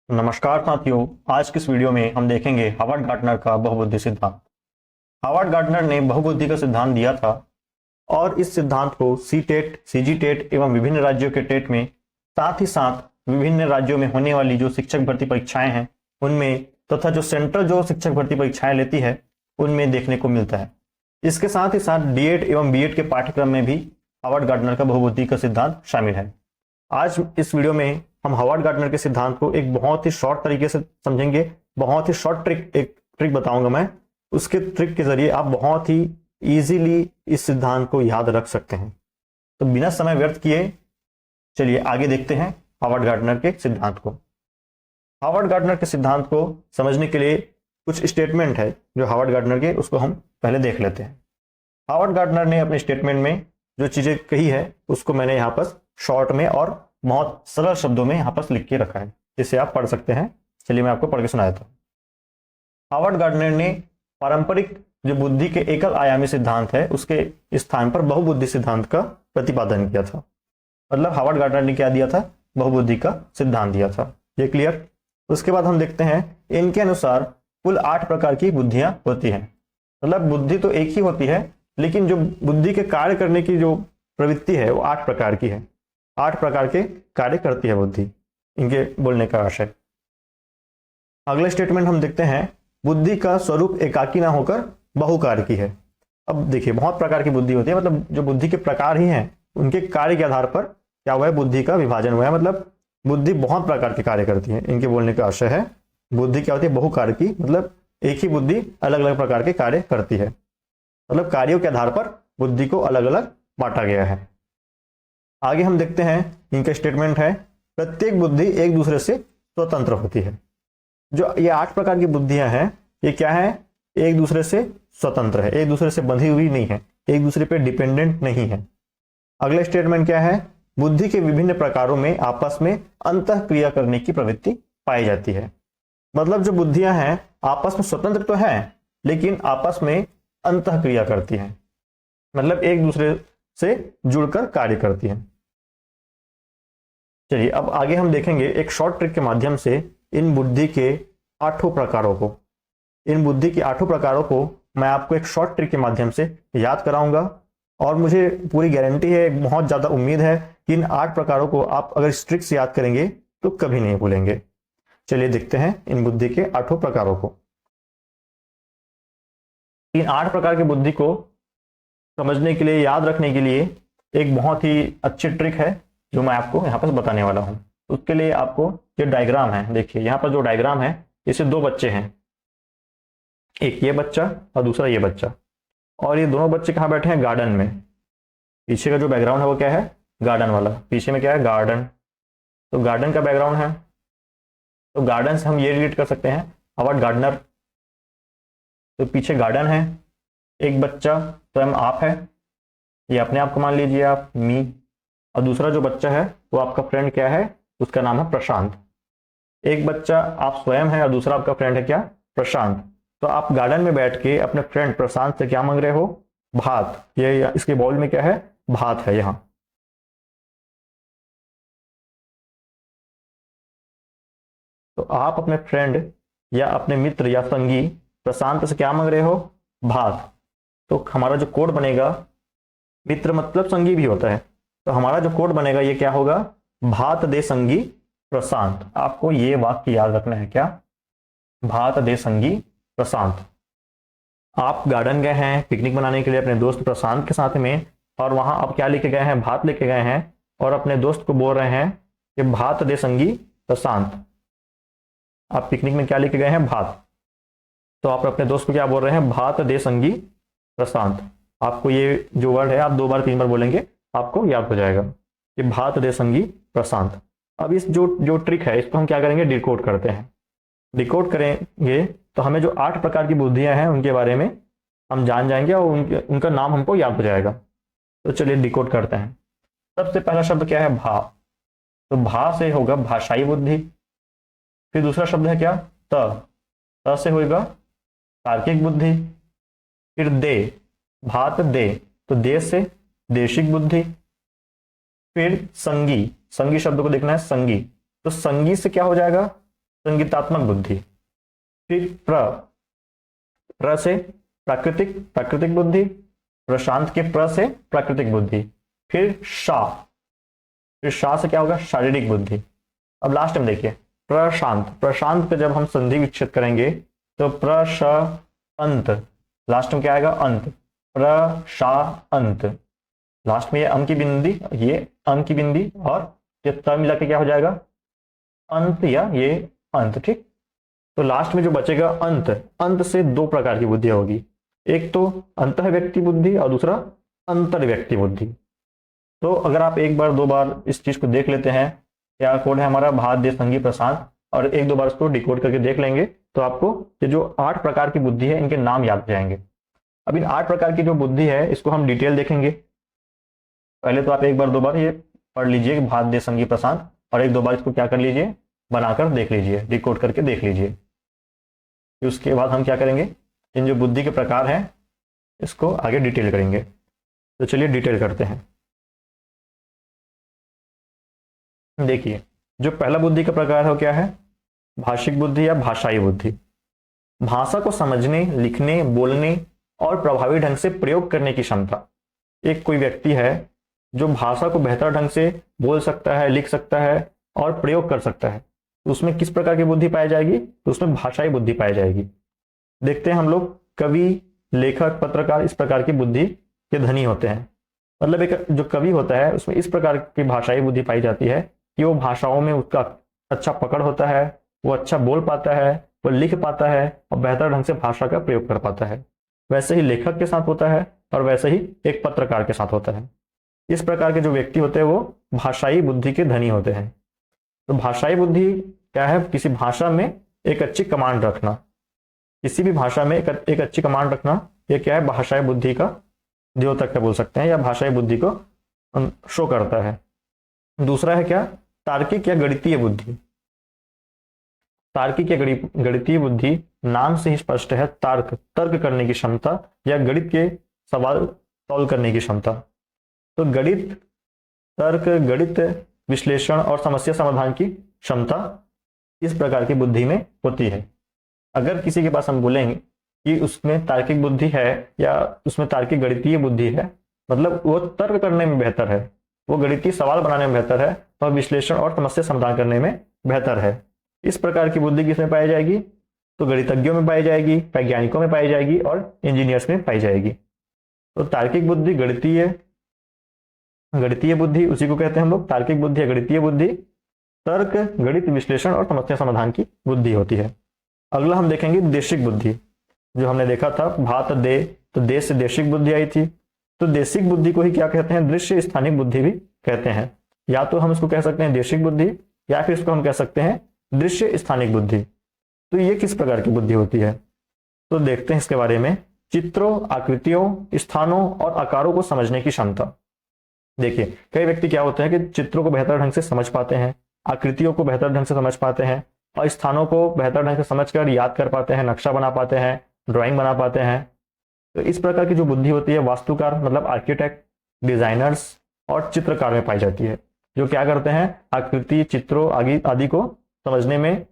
नमस्कार साथियों, आज की इस वीडियो में हम देखेंगे हावर्ड गार्टनर का बहुबुद्धि सिद्धांत। हावर्ड गार्टनर ने बहुबुद्धि का सिद्धांत दिया था और इस सिद्धांत को सी टेट, सीजी टेट एवं विभिन्न राज्यों के टेट में, साथ ही साथ विभिन्न राज्यों में होने वाली जो शिक्षक भर्ती परीक्षाएं हैं उनमें, तथा जो सेंट्रल जो शिक्षक भर्ती परीक्षाएं लेती है उनमें देखने को मिलता है। इसके साथ ही साथ डीएड एवं बीएड के पाठ्यक्रम में भी हावर्ड गार्टनर का बहुबुद्धि का सिद्धांत शामिल है। आज इस वीडियो में हम हावर्ड गार्टनर के सिद्धांत को एक बहुत ही शॉर्ट तरीके से समझेंगे। बहुत ही शॉर्ट एक ट्रिक बताऊंगा मैं। उसके ट्रिक के जरिए आप बहुत ही इजीली इस सिद्धांत को याद रख सकते हैं। तो बिना समय व्यर्थ किए चलिए आगे देखते हैं हावर्ड गार्टनर के सिद्धांत को। हावर्ड गार्टनर के सिद्धांत को समझने के लिए कुछ स्टेटमेंट है जो हावर्ड गार्टनर के, उसको हम पहले देख लेते हैं। हावर्ड गार्टनर ने अपने स्टेटमेंट में जो चीजें कही है उसको मैंने यहाँ पर शॉर्ट में और बहुत सरल शब्दों में यहाँ पर लिख के रखा है, जिसे आप पढ़ सकते हैं। चलिए मैं आपको पढ़ के सुना देता हूँ। हावर्ड गार्टनर ने पारंपरिक जो बुद्धि के एकल आयामी सिद्धांत है उसके स्थान पर बहुबुद्धि सिद्धांत का प्रतिपादन किया था। मतलब हावर्ड गार्टनर ने क्या दिया था? बहुबुद्धि का सिद्धांत दिया था। ये क्लियर? उसके बाद हम देखते हैं, इनके अनुसार कुल 8 प्रकार की बुद्धियां होती हैं। मतलब बुद्धि तो एक ही होती है, लेकिन जो बुद्धि के कार्य करने की जो प्रवृत्ति है वो 8 प्रकार की है। 8 प्रकार के कार्य करती है बुद्धि, इनके बोलने का आशय। अगले स्टेटमेंट हम देखते हैं, बुद्धि का स्वरूप एकाकी ना होकर बहुकार की है। अब देखिए, बहुत प्रकार की बुद्धि होती है, मतलब जो बुद्धि के प्रकार ही हैं उनके कार्य के आधार पर क्या हुआ है, बुद्धि का विभाजन हुआ है। मतलब बुद्धि बहुत प्रकार के कार्य करती है, इनके बोलने का आशय है। बुद्धि क्या होती है? बहुकार की, मतलब एक ही बुद्धि अलग अलग प्रकार के कार्य करती है। मतलब कार्यों के आधार पर बुद्धि को अलग अलग बांटा गया है। आगे हम देखते हैं, इनका स्टेटमेंट है, प्रत्येक बुद्धि एक दूसरे से स्वतंत्र होती है। जो ये 8 प्रकार की बुद्धियां हैं, ये क्या है? एक दूसरे से स्वतंत्र है, एक दूसरे से बंधी हुई नहीं है, एक दूसरे पे डिपेंडेंट नहीं है। अगला स्टेटमेंट क्या है? बुद्धि के विभिन्न प्रकारों में आपस में अंतः क्रिया करने की प्रवृत्ति पाई जाती है। मतलब जो बुद्धियां हैं आपस में स्वतंत्र तो है, लेकिन आपस में अंतः क्रिया करती हैं, मतलब एक दूसरे से जुड़कर कार्य करती हैं। चलिए अब आगे हम देखेंगे एक शॉर्ट ट्रिक के माध्यम से इन बुद्धि के 8 प्रकारों को। इन बुद्धि के 8 प्रकारों को मैं आपको एक शॉर्ट ट्रिक के माध्यम से याद कराऊंगा, और मुझे पूरी गारंटी है, बहुत ज्यादा उम्मीद है कि इन 8 प्रकारों को आप अगर इस ट्रिक से याद करेंगे तो कभी नहीं भूलेंगे। चलिए देखते हैं इन बुद्धि के 8 प्रकारों को। इन 8 प्रकार की बुद्धि को समझने के लिए, याद रखने के लिए एक बहुत ही अच्छी ट्रिक है जो मैं आपको यहाँ पर बताने वाला हूँ। उसके लिए आपको ये डायग्राम है, देखिए यहाँ पर जो डायग्राम है, इससे 2 बच्चे हैं, एक ये बच्चा और दूसरा ये बच्चा, और ये दोनों बच्चे कहाँ बैठे हैं? गार्डन में। पीछे का जो बैकग्राउंड है वो क्या है? गार्डन वाला। पीछे में क्या है? गार्डन। तो गार्डन का बैकग्राउंड है, तो गार्डन से हम ये रिलेट कर सकते हैं हावर्ड गार्टनर। तो पीछे गार्डन है, एक बच्चा स्वयं आप है, ये अपने आप को मान लीजिए आप, मी, और दूसरा जो बच्चा है वो आपका फ्रेंड क्या है? उसका नाम है प्रशांत। एक बच्चा आप स्वयं है और दूसरा आपका फ्रेंड है क्या? प्रशांत। तो आप गार्डन में बैठ के अपने फ्रेंड प्रशांत से क्या मांग रहे हो? भात। ये इसके बाउल में क्या है? भात है यहाँ। तो आप अपने फ्रेंड या अपने मित्र या संगी प्रशांत से क्या मांग रहे हो? भात। तो हमारा जो कोड बनेगा, मित्र मतलब संगी भी होता है, तो हमारा जो कोड बनेगा ये क्या होगा? भात दे संगी प्रशांत। आपको ये वाक्य याद रखना है, क्या? भात दे संगी प्रशांत। आप गार्डन गए हैं पिकनिक मनाने के लिए अपने दोस्त प्रशांत के साथ में, और वहां आप क्या लेके गए हैं? भात लेके गए हैं, और अपने दोस्त को बोल रहे हैं कि भात दे संगी प्रशांत। आप पिकनिक में क्या लेके गए हैं? भात। तो आप अपने दोस्त को क्या बोल रहे हैं? भात दे संगी प्रशांत। आपको ये जो वर्ड है आप 2 बार 3 बार बोलेंगे, आपको याद हो जाएगा कि भात दे संगी प्रशांत। अब इस जो ट्रिक है इसको हम क्या करेंगे? डिकोड करते हैं। डिकोड करेंगे तो हमें जो 8 प्रकार की बुद्धियां हैं उनके बारे में हम जान जाएंगे, और उनका नाम हमको याद हो जाएगा। तो चलिए डिकोड करते हैं। सबसे पहला शब्द क्या है? भा। तो भा से होगा भाषाई बुद्धि। फिर दूसरा शब्द है क्या? त से होगा तार्किक बुद्धि। फिर दे, भात दे, तो दे से देशिक बुद्धि। फिर संगी, संगी शब्द को देखना है, संगी, तो संगी से क्या हो जाएगा? संगीतात्मक बुद्धि। फिर प्र से प्राकृतिक बुद्धि, प्रशांत के प्र से प्राकृतिक बुद्धि। फिर शा से क्या होगा, शारीरिक बुद्धि। अब लास्ट में देखिए प्रशांत पे जब हम संधि विच्छेद करेंगे तो प्रशांत, लास्ट में क्या आएगा, अंत, प्रशांत। लास्ट में ये अम की बिंदी और ये त मिला के क्या हो जाएगा, अंत या ये अंत। ठीक, तो लास्ट में जो बचेगा अंत से दो प्रकार की बुद्धि होगी, एक तो अंतः व्यक्ति बुद्धि और दूसरा अंतर व्यक्ति बुद्धि। तो अगर आप एक बार दो बार इस चीज को देख लेते हैं, क्या कोड है हमारा भात दे संगी प्रशांत, और एक दो बार इसको डिकोड करके देख लेंगे तो आपको ये जो 8 प्रकार की बुद्धि है इनके नाम याद हो जाएंगे। अब इन 8 प्रकार की जो बुद्धि है इसको हम डिटेल देखेंगे। पहले तो आप एक बार दो बार ये पढ़ लीजिए भात दे संगी प्रशांत, और एक दो बार इसको क्या कर लीजिए, बनाकर देख लीजिए, डिकोड करके देख लीजिए। उसके बाद हम क्या करेंगे, इन जो बुद्धि के प्रकार हैं इसको आगे डिटेल करेंगे। तो चलिए डिटेल करते हैं। देखिए जो पहला बुद्धि का प्रकार है वो क्या है, भाषिक बुद्धि या भाषाई बुद्धि। भाषा को समझने, लिखने, बोलने और प्रभावी ढंग से प्रयोग करने की क्षमता। एक कोई व्यक्ति है जो भाषा को बेहतर ढंग से बोल सकता है, लिख सकता है और प्रयोग कर सकता है, तो उसमें किस प्रकार की बुद्धि पाई जाएगी, तो उसमें भाषाई बुद्धि पाई जाएगी। देखते हैं हम लोग, कवि, लेखक, पत्रकार इस प्रकार की बुद्धि के धनी होते हैं। मतलब एक जो कवि होता है उसमें इस प्रकार की भाषाई बुद्धि पाई जाती है कि वो भाषाओं में उसका अच्छा पकड़ होता है, वो अच्छा बोल पाता है, वो लिख पाता है और बेहतर ढंग से भाषा का प्रयोग कर पाता है। वैसे ही लेखक के साथ होता है और वैसे ही एक पत्रकार के साथ होता है। इस प्रकार के जो व्यक्ति होते हैं वो भाषाई बुद्धि के धनी होते हैं। तो भाषाई बुद्धि क्या है, किसी भाषा में एक अच्छी कमांड रखना, किसी भी भाषा में एक अच्छी कमांड रखना, ये क्या है, भाषाई बुद्धि का द्योतक का बोल सकते हैं या भाषाई बुद्धि को शो करता है। दूसरा है क्या, तार्किक या गणितीय बुद्धि। तार्किक या गणितीय बुद्धि नाम से ही स्पष्ट है, तर्क करने की क्षमता या गणित के सवाल सॉल्व करने की क्षमता। तो गणित, तर्क, गणित विश्लेषण और समस्या समाधान की क्षमता इस प्रकार की बुद्धि में होती है। अगर किसी के पास हम बोलेंगे कि उसमें तार्किक बुद्धि है या उसमें तार्किक गणितीय बुद्धि है, मतलब वो तर्क करने में बेहतर है, वो गणितीय सवाल बनाने में बेहतर है और विश्लेषण और समस्या समाधान करने में बेहतर है। इस प्रकार की बुद्धि किसमें पाई जाएगी, तो गणितज्ञों में पाई जाएगी, वैज्ञानिकों में पाई जाएगी और इंजीनियर्स में पाई जाएगी। तो तार्किक बुद्धि, गणितीय बुद्धि उसी को कहते हैं हम लोग, तार्किक बुद्धि या गणितीय बुद्धि तर्क, गणित, विश्लेषण और समस्या समाधान की बुद्धि होती है। अगला हम देखेंगे देशिक बुद्धि। जो हमने देखा था भात दे, तो देश से देशिक बुद्धि आई थी। तो देशिक बुद्धि को ही क्या कहते हैं, दृश्य स्थानिक बुद्धि भी कहते हैं। या तो हम इसको कह सकते हैं देशिक बुद्धि या फिर इसको हम कह सकते हैं दृश्य स्थानिक बुद्धि। तो ये किस प्रकार की बुद्धि होती है, तो देखते हैं इसके बारे में। चित्रों, आकृतियों, स्थानों और आकारों को समझने की क्षमता। देखिए कई व्यक्ति क्या होते हैं कि चित्रों को बेहतर ढंग से समझ पाते हैं, आकृतियों को बेहतर ढंग से समझ पाते हैं और स्थानों को बेहतर ढंग से समझकर याद कर पाते हैं, नक्शा बना पाते हैं, ड्राइंग बना पाते हैं। तो इस प्रकार की जो बुद्धि होती है वास्तुकार मतलब आर्किटेक्ट, डिजाइनर्स और चित्रकार में पाई जाती है, जो क्या करते हैं, आकृति, चित्रों आदि को समझने में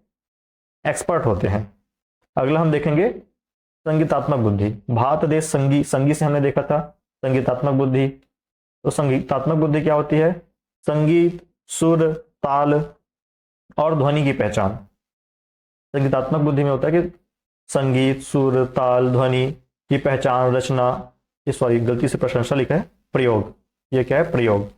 एक्सपर्ट होते हैं। अगला हम देखेंगे संगीतात्मक बुद्धि। भात देश संगी से हमने देखा था संगीतात्मक बुद्धि। तो संगीतात्मक बुद्धि क्या होती है, संगीत, सुर, ताल और ध्वनि की पहचान। संगीतात्मक बुद्धि में होता है कि संगीत, सुर, ताल, ध्वनि की पहचान, रचना, सॉरी गलती से प्रशंसा लिखा है, प्रयोग। ये क्या है, प्रयोग।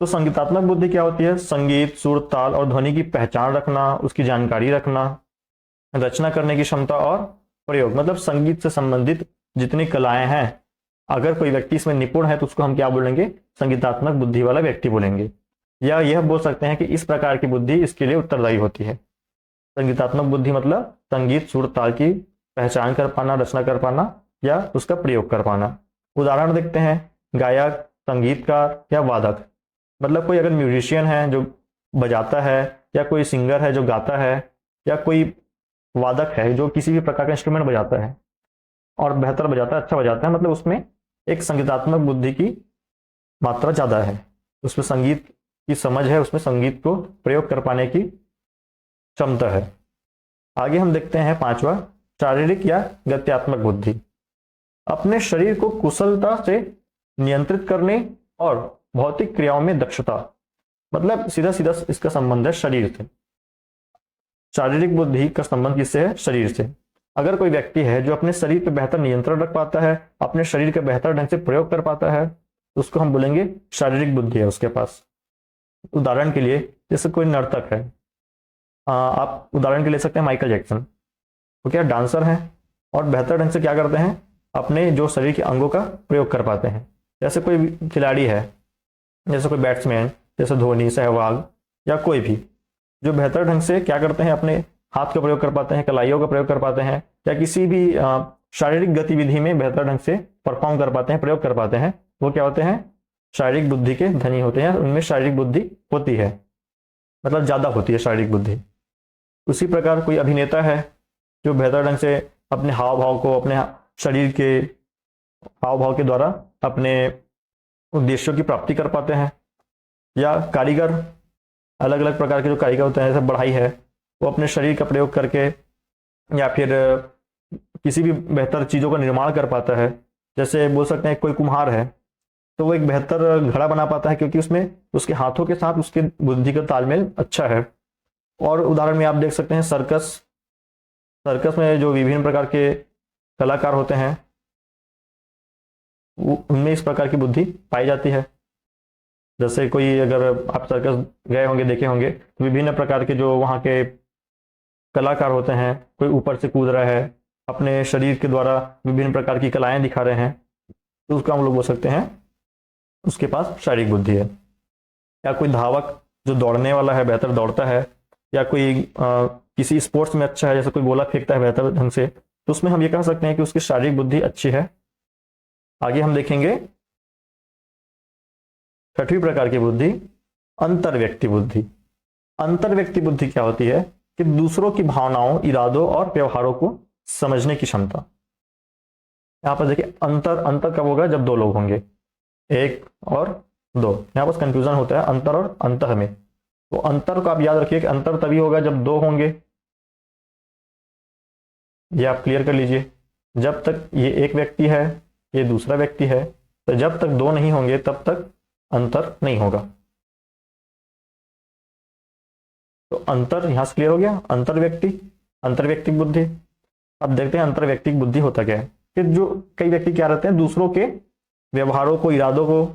तो संगीतात्मक बुद्धि क्या होती है, संगीत, सुर, ताल और ध्वनि की पहचान रखना, उसकी जानकारी रखना, रचना करने की क्षमता और प्रयोग। मतलब संगीत से संबंधित जितनी कलाएं हैं, अगर कोई व्यक्ति इसमें निपुण है तो उसको हम क्या बोलेंगे, संगीतात्मक बुद्धि वाला व्यक्ति बोलेंगे। या यह बोल सकते हैं कि इस प्रकार की बुद्धि इसके लिए उत्तरदायी होती है। संगीतात्मक बुद्धि मतलब संगीत, सुर, ताल की पहचान कर पाना, रचना कर पाना या उसका प्रयोग कर पाना। उदाहरण देखते हैं, गायक, संगीतकार या वादक। मतलब कोई अगर म्यूजिशियन है जो बजाता है, या कोई सिंगर है जो गाता है, या कोई वादक है जो किसी भी प्रकार का इंस्ट्रूमेंट बजाता है, और बेहतर बजाता है, अच्छा बजाता है, मतलब उसमें एक संगीतात्मक बुद्धि की मात्रा ज़्यादा है, उसमें संगीत की समझ है, उसमें संगीत को प्रयोग कर पाने की क्षमता है। आगे हम देखते हैं पांचवा, शारीरिक या गत्यात्मक बुद्धि। अपने शरीर को कुशलता से नियंत्रित करने और भौतिक क्रियाओं में दक्षता, मतलब सीधा सीधा इसका संबंध है शरीर से। शारीरिक बुद्धि का संबंध किससे है? शरीर से। अगर कोई व्यक्ति है जो अपने शरीर पर बेहतर नियंत्रण रख पाता है, अपने शरीर का बेहतर ढंग से प्रयोग कर पाता है, तो उसको हम बोलेंगे शारीरिक बुद्धि है उसके पास। उदाहरण के लिए जैसे कोई नर्तक है, आप उदाहरण के ले सकते हैं माइकल जैक्सन। वो क्या डांसर हैं और बेहतर ढंग से क्या करते हैं, अपने जो शरीर के अंगों का प्रयोग कर पाते हैं। जैसे कोई खिलाड़ी है, जैसे कोई बैट्समैन, जैसे धोनी, सहवाग या कोई भी, जो बेहतर ढंग से क्या करते हैं, अपने हाथ का प्रयोग कर पाते हैं, कलाइयों का प्रयोग कर पाते हैं, या किसी भी शारीरिक गतिविधि में बेहतर ढंग से परफॉर्म कर पाते हैं, प्रयोग कर पाते हैं, वो क्या होते हैं? शारीरिक बुद्धि के धनी होते हैं। उनमें शारीरिक बुद्धि होती है, मतलब ज्यादा होती है शारीरिक बुद्धि। उसी प्रकार कोई अभिनेता है जो बेहतर ढंग से अपने हाव भाव को, अपने शरीर के हाव भाव के द्वारा अपने उद्देश्यों की प्राप्ति कर पाते हैं। या कारीगर, अलग अलग प्रकार के जो कारीगर होते हैं, जैसे बढ़ाई है, वो अपने शरीर का प्रयोग करके या फिर किसी भी बेहतर चीज़ों का निर्माण कर पाता है। जैसे बोल सकते हैं कोई कुम्हार है तो वो एक बेहतर घड़ा बना पाता है, क्योंकि उसमें उसके हाथों के साथ उसके बुद्धि का तालमेल अच्छा है। और उदाहरण में आप देख सकते हैं सर्कस। सर्कस में जो विभिन्न प्रकार के कलाकार होते हैं, उनमें इस प्रकार की बुद्धि पाई जाती है। जैसे कोई, अगर आप सर्कस गए होंगे, देखे होंगे, तो विभिन्न प्रकार के जो वहाँ के कलाकार होते हैं, कोई ऊपर से कूद रहा है, अपने शरीर के द्वारा विभिन्न प्रकार की कलाएं दिखा रहे हैं, तो उसका हम लोग बोल सकते हैं उसके पास शारीरिक बुद्धि है। या कोई धावक जो दौड़ने वाला है, बेहतर दौड़ता है, या कोई किसी स्पोर्ट्स में अच्छा है, जैसे कोई गोला फेंकता है बेहतर ढंग से, तो उसमें हम ये कह सकते हैं कि उसकी शारीरिक बुद्धि अच्छी है। आगे हम देखेंगे छठवीं प्रकार की बुद्धि, अंतर व्यक्ति बुद्धि। अंतर व्यक्ति बुद्धि क्या होती है कि दूसरों की भावनाओं, इरादों और व्यवहारों को समझने की क्षमता। यहां पर देखिए अंतर, अंतर कब होगा? जब दो लोग होंगे, एक और दो। यहां पर कंफ्यूजन होता है अंतर और अंतः में। तो अंतर को आप याद रखिए कि अंतर तभी होगा जब दो होंगे, ये आप क्लियर कर लीजिए। जब तक ये एक व्यक्ति है, ये दूसरा व्यक्ति है, तो जब तक दो नहीं होंगे तब तक अंतर नहीं होगा। तो अंतर यहां से क्लियर हो गया, अंतर व्यक्तिक बुद्धि। अब देखते हैं अंतर व्यक्तिक बुद्धि होता क्या है। कि जो कई व्यक्ति क्या रहते हैं, दूसरों के व्यवहारों को, इरादों को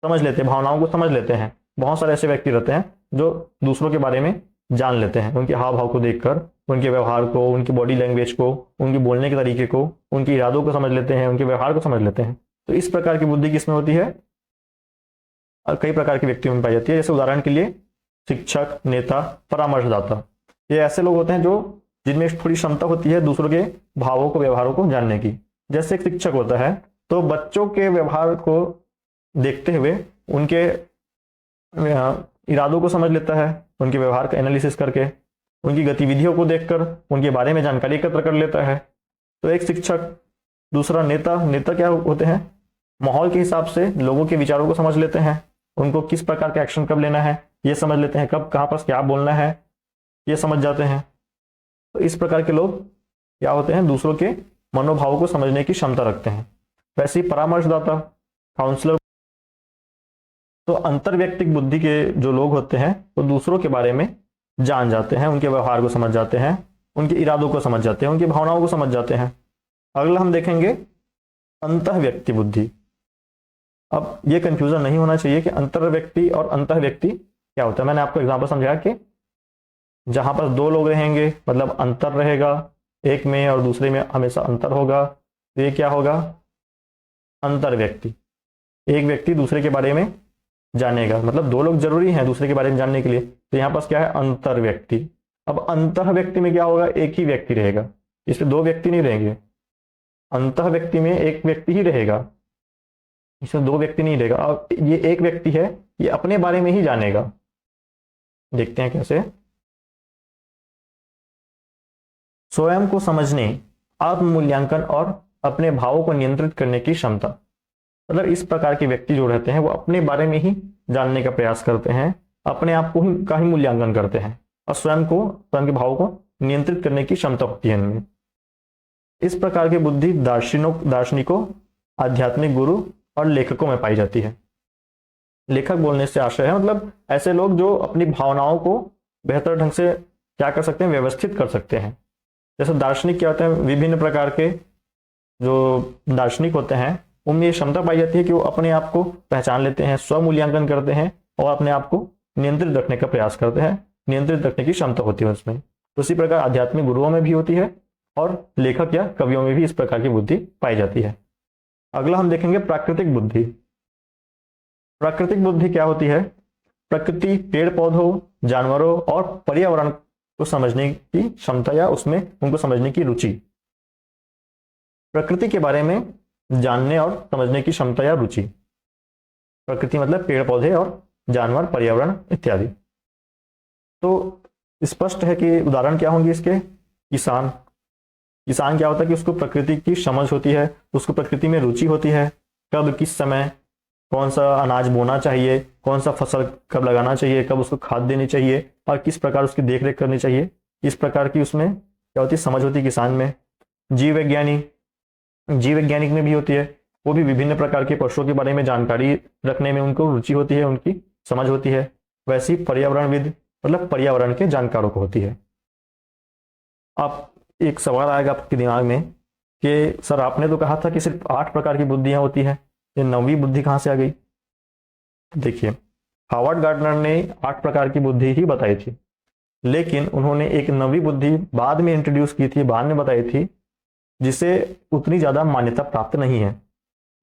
समझ लेते हैं, भावनाओं को समझ लेते हैं। बहुत सारे ऐसे व्यक्ति रहते हैं जो दूसरों के बारे में जान लेते हैं, उनके हाव भाव को देखकर, उनके व्यवहार को, उनकी बॉडी लैंग्वेज को, उनके बोलने के तरीके को, उनके इरादों को समझ लेते हैं, उनके व्यवहार को समझ लेते हैं। तो इस प्रकार की बुद्धि किसमें होती है? कई प्रकार के व्यक्तियों में पाई जाती है। जैसे उदाहरण के लिए शिक्षक, नेता, परामर्शदाता, ये ऐसे लोग होते हैं जो जिनमें थोड़ी क्षमता होती है दूसरों के भावों को, व्यवहारों को जानने की। जैसे एक शिक्षक होता है तो बच्चों के व्यवहार को देखते हुए उनके इरादों को समझ लेता है, उनके व्यवहार का एनालिसिस करके, उनकी गतिविधियों को देखकर उनके बारे में जानकारी एकत्र कर लेता है। तो एक शिक्षक। दूसरा नेता, नेता क्या होते हैं? माहौल के हिसाब से लोगों के विचारों को समझ लेते हैं, उनको किस प्रकार का एक्शन कब लेना है ये समझ लेते हैं, कब कहाँ पर क्या बोलना है ये समझ जाते हैं। तो इस प्रकार के लोग क्या होते हैं? दूसरों के मनोभावों को समझने की क्षमता रखते हैं। वैसे ही परामर्शदाता, काउंसलर। तो अंतर व्यक्तिक बुद्धि के जो लोग होते हैं वो दूसरों के बारे में जान जाते हैं, उनके व्यवहार को समझ जाते हैं, उनके इरादों को समझ जाते हैं, उनकी भावनाओं को समझ जाते हैं। अगला हम देखेंगे अंतः व्यक्ति बुद्धि। अब ये कंफ्यूजन नहीं होना चाहिए कि अंतर व्यक्ति और अंतः व्यक्ति क्या होता है। मैंने आपको एग्जांपल समझाया कि जहां पर दो लोग रहेंगे मतलब अंतर रहेगा, एक में और दूसरे में हमेशा अंतर होगा, तो ये क्या होगा? अंतर व्यक्ति। एक व्यक्ति दूसरे के बारे में जानेगा, मतलब दो लोग जरूरी हैं दूसरे के बारे में जानने के लिए, तो यहाँ पास क्या है? अंतर व्यक्ति। अब अंतः व्यक्ति में क्या होगा? एक ही व्यक्ति रहेगा, इसमें दो व्यक्ति नहीं रहेंगे। अंतः व्यक्ति में एक व्यक्ति ही रहेगा, इसमें दो व्यक्ति नहीं रहेगा। अब ये एक व्यक्ति है, ये अपने बारे में ही जानेगा। देखते हैं कैसे। स्वयं को समझने, आत्म मूल्यांकन और अपने भावों को नियंत्रित करने की क्षमता। मतलब इस प्रकार के व्यक्ति जो रहते हैं वो अपने बारे में ही जानने का प्रयास करते हैं, अपने आप को ही का ही मूल्यांकन करते हैं और स्वयं के भावों को नियंत्रित करने की क्षमता होती है इनमें। इस प्रकार की बुद्धि दार्शनिकों, आध्यात्मिक गुरु और लेखकों में पाई जाती है। लेखक बोलने से आशय है मतलब ऐसे लोग जो अपनी भावनाओं को बेहतर ढंग से क्या कर सकते हैं, व्यवस्थित कर सकते हैं। जैसे दार्शनिक क्या होते हैं, विभिन्न प्रकार के जो दार्शनिक होते हैं उनमें ये क्षमता पाई जाती है कि वो अपने आप को पहचान लेते हैं, स्व मूल्यांकन करते हैं और अपने आप को नियंत्रित रखने का प्रयास करते हैं, नियंत्रित रखने की क्षमता होती है उसमें। उसी प्रकार आध्यात्मिक गुरुओं में भी होती है और लेखक या कवियों में भी इस प्रकार की बुद्धि पाई जाती है। अगला हम देखेंगे प्राकृतिक बुद्धि। प्राकृतिक बुद्धि क्या होती है? प्रकृति, पेड़ पौधों, जानवरों और पर्यावरण को समझने की क्षमता या उसमें उनको समझने की रुचि। प्रकृति के बारे में जानने और समझने की क्षमता या रुचि। प्रकृति मतलब पेड़ पौधे और जानवर, पर्यावरण इत्यादि। तो स्पष्ट है कि उदाहरण क्या होंगे इसके? किसान। किसान क्या होता है कि उसको प्रकृति की समझ होती है, उसको प्रकृति में रुचि होती है, कब किस समय कौन सा अनाज बोना चाहिए, कौन सा फसल कब लगाना चाहिए, कब उसको खाद देनी चाहिए और किस प्रकार उसकी देखरेख करनी चाहिए। इस प्रकार की उसमें क्या होती है, समझ होती है किसान में। जीव वैज्ञानिक में भी होती है, वो भी विभिन्न प्रकार के पशुओं के बारे में जानकारी रखने में उनको रुचि होती है, उनकी समझ होती है। वैसी पर्यावरणविद मतलब पर्यावरण के जानकारों को होती है। आप एक सवाल आएगा आपके दिमाग में कि सर आपने तो कहा था कि सिर्फ 8 प्रकार की बुद्धियां होती है, ये 9वीं बुद्धि कहां से आ गई? देखिए, हावर्ड गार्डनर ने 8 प्रकार की बुद्धि ही बताई थी, लेकिन उन्होंने एक 9वीं बुद्धि बाद में इंट्रोड्यूस की थी, बाद में बताई थी, जिसे उतनी ज़्यादा मान्यता प्राप्त नहीं है।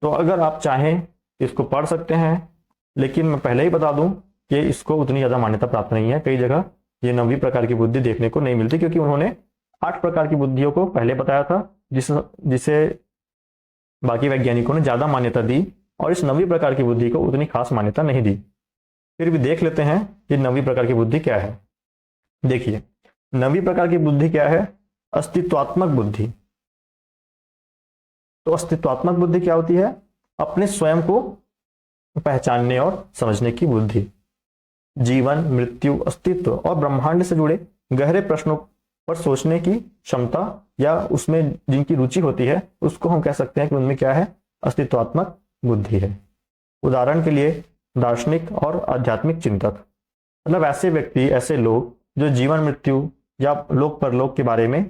तो अगर आप चाहें इसको पढ़ सकते हैं, लेकिन मैं पहले ही बता दूं कि इसको उतनी ज़्यादा मान्यता प्राप्त नहीं है। कई जगह ये 9वीं प्रकार की बुद्धि देखने को नहीं मिलती, क्योंकि उन्होंने 8 प्रकार की बुद्धियों को पहले बताया था, जिसे बाकी वैज्ञानिकों ने ज़्यादा मान्यता दी और इस 9वीं प्रकार की बुद्धि को उतनी खास मान्यता नहीं दी। फिर भी देख लेते हैं कि 9वीं प्रकार की बुद्धि क्या है। देखिए, 9वीं प्रकार की बुद्धि क्या है? अस्तित्वात्मक बुद्धि। तो अस्तित्वात्मक बुद्धि क्या होती है? अपने स्वयं को पहचानने और समझने की बुद्धि। जीवन, मृत्यु, अस्तित्व और ब्रह्मांड से जुड़े गहरे प्रश्नों पर सोचने की क्षमता या उसमें जिनकी रुचि होती है, उसको हम कह सकते हैं कि उनमें क्या है? अस्तित्वात्मक बुद्धि है। उदाहरण के लिए दार्शनिक और आध्यात्मिक चिंतक, मतलब ऐसे व्यक्ति, ऐसे लोग जो जीवन, मृत्यु या लोक परलोक के बारे में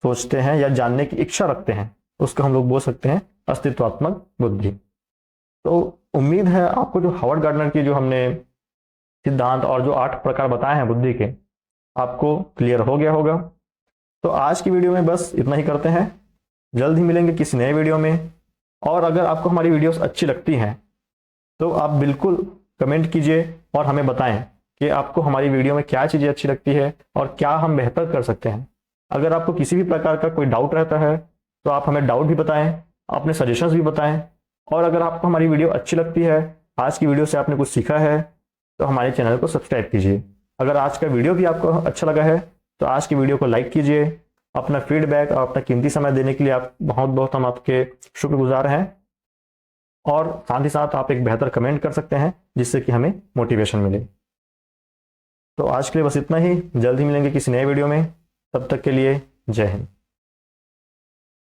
सोचते हैं या जानने की इच्छा रखते हैं, उसको हम लोग बोल सकते हैं अस्तित्वात्मक बुद्धि। तो उम्मीद है आपको जो हावर्ड गार्डनर की जो हमने सिद्धांत और जो 8 प्रकार बताए हैं बुद्धि के, आपको क्लियर हो गया होगा। तो आज की वीडियो में बस इतना ही करते हैं, जल्द ही मिलेंगे किसी नए वीडियो में। और अगर आपको हमारी वीडियोस अच्छी लगती हैं तो आप बिल्कुल कमेंट कीजिए और हमें बताएं कि आपको हमारी वीडियो में क्या चीज़ें अच्छी लगती है और क्या हम बेहतर कर सकते हैं। अगर आपको किसी भी प्रकार का कोई डाउट रहता है तो आप हमें डाउट भी बताएं, अपने सजेशंस भी बताएं। और अगर आपको हमारी वीडियो अच्छी लगती है, आज की वीडियो से आपने कुछ सीखा है, तो हमारे चैनल को सब्सक्राइब कीजिए। अगर आज का वीडियो भी आपको अच्छा लगा है तो आज की वीडियो को लाइक कीजिए। अपना फीडबैक और अपना कीमती समय देने के लिए आप बहुत बहुत हम आपके शुक्रगुजार हैं। और साथ ही साथ आप एक बेहतर कमेंट कर सकते हैं, जिससे कि हमें मोटिवेशन मिले। तो आज के लिए बस इतना ही, जल्द ही मिलेंगे किसी नए वीडियो में। तब तक के लिए जय हिंद।